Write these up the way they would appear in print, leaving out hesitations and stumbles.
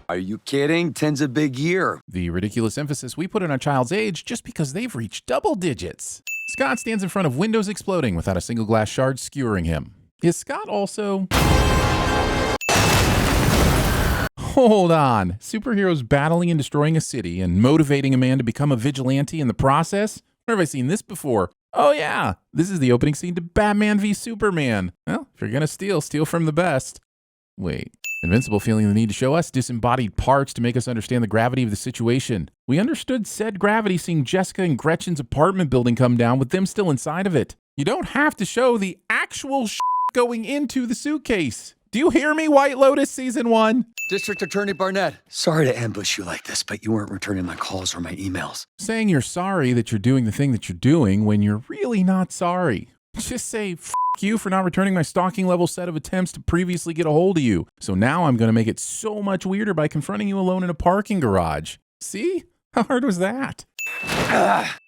Are you kidding? 10's a big year. The ridiculous emphasis we put on a child's age just because they've reached double digits. Scott stands in front of windows exploding without a single glass shard skewering him. Is Scott also... Hold on. Superheroes battling and destroying a city and motivating a man to become a vigilante in the process? Where have I seen this before? Oh yeah, this is the opening scene to Batman v Superman. Well, if you're gonna steal, steal from the best. Wait. Invincible feeling the need to show us disembodied parts to make us understand the gravity of the situation. We understood said gravity seeing Jessica and Gretchen's apartment building come down with them still inside of it. You don't have to show the actual going into the suitcase. Do you hear me, White Lotus Season 1? District Attorney Barnett. Sorry to ambush you like this, but you weren't returning my calls or my emails. Saying you're sorry that you're doing the thing that you're doing when you're really not sorry. Just say, F you for not returning my stalking level set of attempts to previously get a hold of you. So now I'm going to make it so much weirder by confronting you alone in a parking garage. See? How hard was that?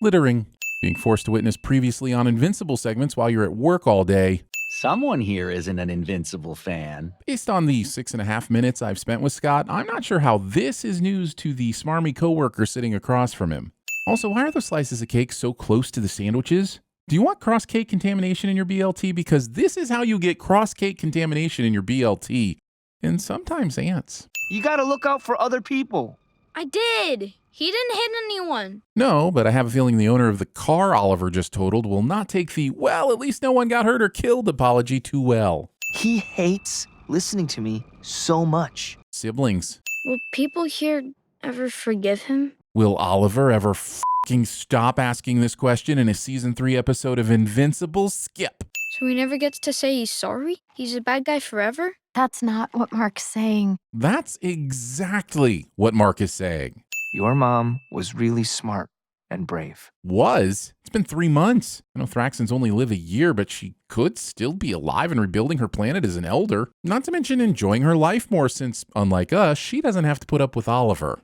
Littering. Being forced to witness previously on Invincible segments while you're at work all day. Someone here isn't an Invincible fan. Based on the 6.5 minutes I've spent with Scott, I'm not sure how this is news to the smarmy coworker sitting across from him. Also, why are those slices of cake so close to the sandwiches? Do you want cross-cake contamination in your BLT? Because this is how you get cross-cake contamination in your BLT. And sometimes ants. You gotta look out for other people. I did. He didn't hit anyone. No, but I have a feeling the owner of the car Oliver just totaled will not take the, well, at least no one got hurt or killed apology too well. He hates listening to me so much. Siblings. Will people here ever forgive him? Will Oliver ever f***ing stop asking this question in a season 3 episode of Invincible? Skip. So he never gets to say he's sorry? He's a bad guy forever? That's not what Mark's saying. That's exactly what Mark is saying. Your mom was really smart and brave. Was? It's been 3 months. I know Thraxans only live a year, but she could still be alive and rebuilding her planet as an elder. Not to mention enjoying her life more since, unlike us, she doesn't have to put up with Oliver.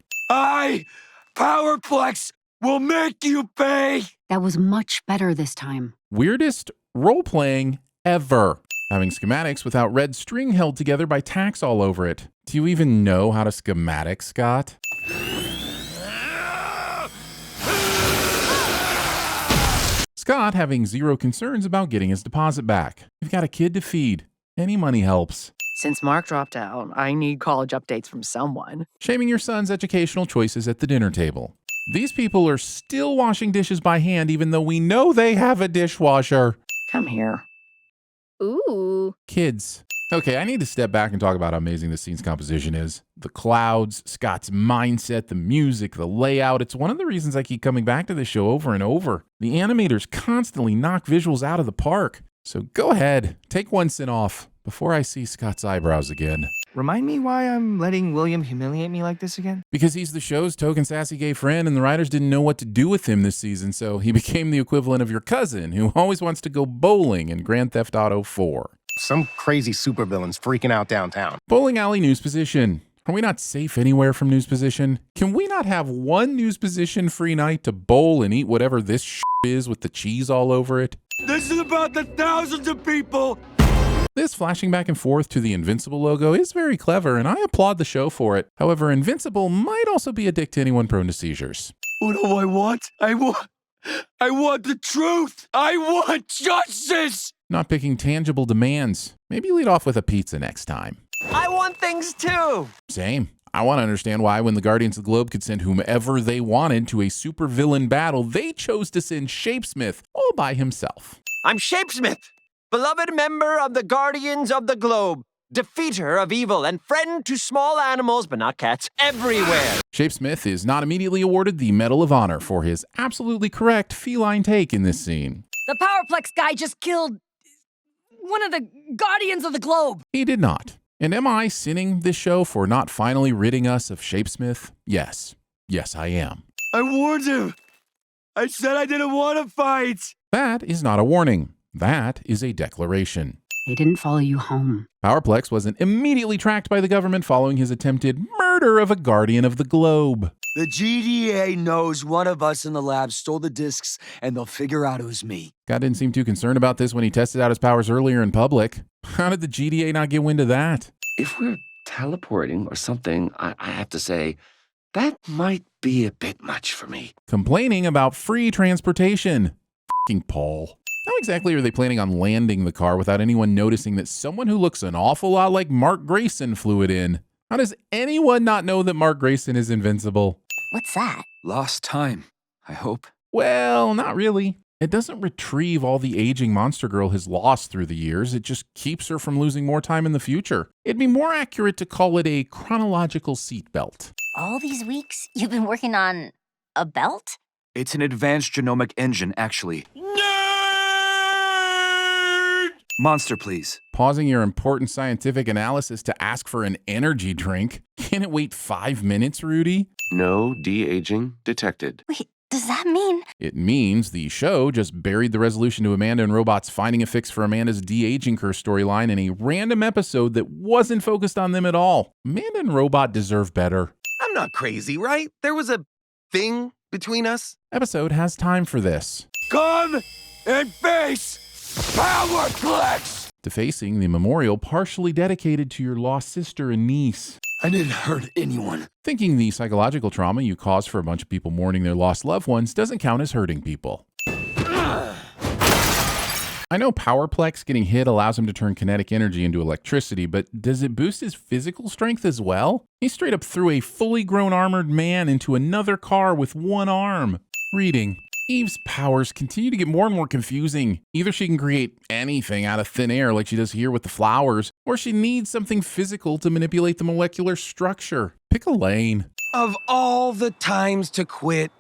Powerplex will make you pay! That was much better this time. Weirdest role-playing ever. Having schematics without red string held together by tacks all over it. Do you even know how to schematic, Scott? Scott having zero concerns about getting his deposit back. You've got a kid to feed. Any money helps. Since Mark dropped out, I need college updates from someone. Shaming your son's educational choices at the dinner table. These people are still washing dishes by hand even though we know they have a dishwasher. Come here. Ooh. Kids. Okay, I need to step back and talk about how amazing this scene's composition is. The clouds, Scott's mindset, the music, the layout. It's one of the reasons I keep coming back to this show over and over. The animators constantly knock visuals out of the park. So go ahead, take one sin off before I see Scott's eyebrows again. Remind me why I'm letting William humiliate me like this again? Because he's the show's token sassy gay friend and the writers didn't know what to do with him this season, so he became the equivalent of your cousin who always wants to go bowling in Grand Theft Auto 4. Some crazy supervillain's freaking out downtown. Bowling alley news position. Are we not safe anywhere from news position? Can we not have one news position free night to bowl and eat whatever this is with the cheese all over it? This is about the thousands of people! This flashing back and forth to the Invincible logo is very clever, and I applaud the show for it. However, Invincible might also be a dick to anyone prone to seizures. What do I want? I want the truth! I want justice! Not picking tangible demands. Maybe lead off with a pizza next time. I want things too! Same. I want to understand why when the Guardians of the Globe could send whomever they wanted to a supervillain battle, they chose to send Shapesmith all by himself. I'm Shapesmith, beloved member of the Guardians of the Globe, defeater of evil and friend to small animals, but not cats, everywhere. Shapesmith is not immediately awarded the Medal of Honor for his absolutely correct feline take in this scene. The Powerplex guy just killed one of the Guardians of the Globe. He did not. And am I sinning this show for not finally ridding us of Shapesmith? Yes. Yes, I am. I warned him! I said I didn't want to fight! That is not a warning. That is a declaration. They didn't follow you home. Powerplex wasn't immediately tracked by the government following his attempted murder of a Guardian of the Globe. The GDA knows one of us in the lab stole the discs, and they'll figure out it was me. God didn't seem too concerned about this when he tested out his powers earlier in public. How did the GDA not get wind of that? If we're teleporting or something, I have to say, that might be a bit much for me. Complaining about free transportation. F***ing Paul. How exactly are they planning on landing the car without anyone noticing that someone who looks an awful lot like Mark Grayson flew it in? How does anyone not know that Mark Grayson is invincible? What's that? Lost time, I hope. Well, not really. It doesn't retrieve all the aging monster girl has lost through the years. It just keeps her from losing more time in the future. It'd be more accurate to call it a chronological seatbelt. All these weeks you've been working on a belt? It's an advanced genomic engine, actually. Monster, please. Pausing your important scientific analysis to ask for an energy drink. Can it wait 5 minutes, Rudy? No de-aging detected. Wait, does that mean? It means the show just buried the resolution to Amanda and robots finding a fix for Amanda's de-aging curse storyline in a random episode that wasn't focused on them at all. Amanda and robot deserve better. I'm not crazy, right? There was a thing between us. Episode has time for this. Come and face Powerplex! Defacing the memorial partially dedicated to your lost sister and niece. I didn't hurt anyone. Thinking the psychological trauma you cause for a bunch of people mourning their lost loved ones doesn't count as hurting people. I know Powerplex getting hit allows him to turn kinetic energy into electricity, but does it boost his physical strength as well? He straight up threw a fully grown armored man into another car with one arm. Reading. Eve's powers continue to get more and more confusing. Either she can create anything out of thin air like she does here with the flowers, or she needs something physical to manipulate the molecular structure. Pick a lane. Of all the times to quit,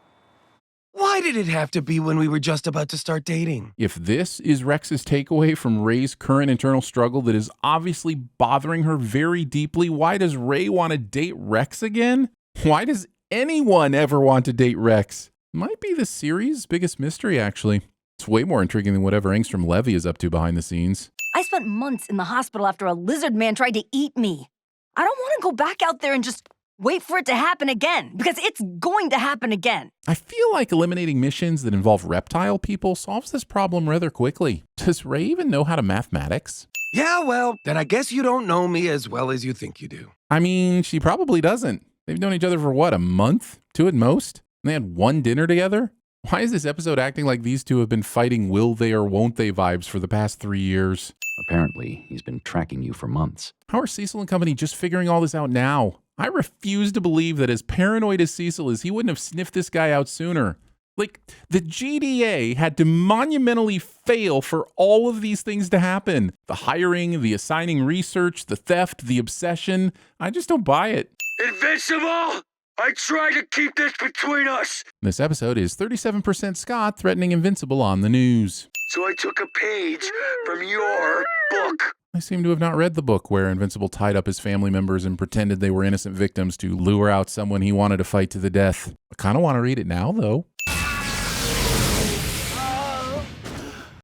why did it have to be when we were just about to start dating? If this is Rex's takeaway from Ray's current internal struggle that is obviously bothering her very deeply, why does Ray want to date Rex again? Why does anyone ever want to date Rex? Might be the series' biggest mystery, actually. It's way more intriguing than whatever Angstrom Levy is up to behind the scenes. I spent months in the hospital after a lizard man tried to eat me. I don't want to go back out there and just wait for it to happen again, because it's going to happen again. I feel like eliminating missions that involve reptile people solves this problem rather quickly. Does Ray even know how to mathematics? Yeah, well, then I guess you don't know me as well as you think you do. I mean, she probably doesn't. They've known each other for what, a month? 2 at most? And they had one dinner together? Why is this episode acting like these two have been fighting will they or won't they vibes for the past 3 years? Apparently, he's been tracking you for months. How are Cecil and company just figuring all this out now? I refuse to believe that as paranoid as Cecil is, he wouldn't have sniffed this guy out sooner. Like, the GDA had to monumentally fail for all of these things to happen. The hiring, the assigning research, the theft, the obsession. I just don't buy it. Invincible! I try to keep this between us. This episode is 37% Scott threatening Invincible on the news. So I took a page from your book. I seem to have not read the book where Invincible tied up his family members and pretended they were innocent victims to lure out someone he wanted to fight to the death. I kind of want to read it now, though.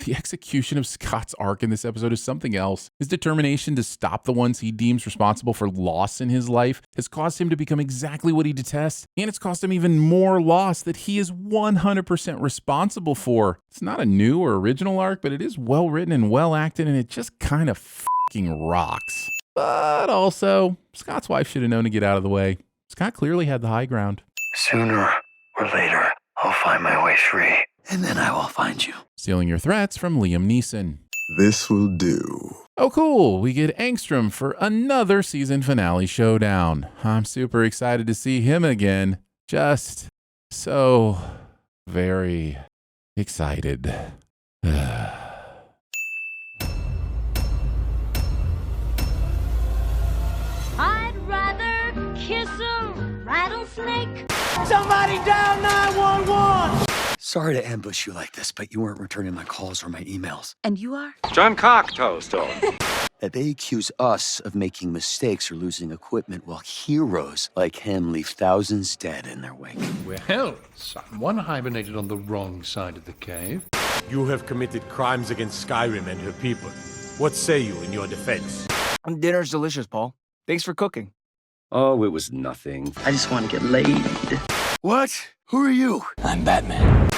The execution of Scott's arc in this episode is something else. His determination to stop the ones he deems responsible for loss in his life has caused him to become exactly what he detests, and it's caused him even more loss that he is 100% responsible for. It's not a new or original arc, but it is well written and well acted, and it just kind of fucking rocks. But also, Scott's wife should have known to get out of the way. Scott clearly had the high ground. Sooner or later, I'll find my way free, and then I will find you. Stealing Your Threats from Liam Neeson. This will do. Oh, cool. We get Angstrom for another season finale showdown. I'm super excited to see him again. Just so very excited. I'd rather kiss a rattlesnake. Somebody dial 911! Sorry to ambush you like this, but you weren't returning my calls or my emails. And you are? John Cocktoastone. They accuse us of making mistakes or losing equipment while heroes like him leave thousands dead in their wake. Well, someone hibernated on the wrong side of the cave. You have committed crimes against Skyrim and her people. What say you in your defense? Dinner's delicious, Paul. Thanks for cooking. Oh, it was nothing. I just want to get laid. What? Who are you? I'm Batman.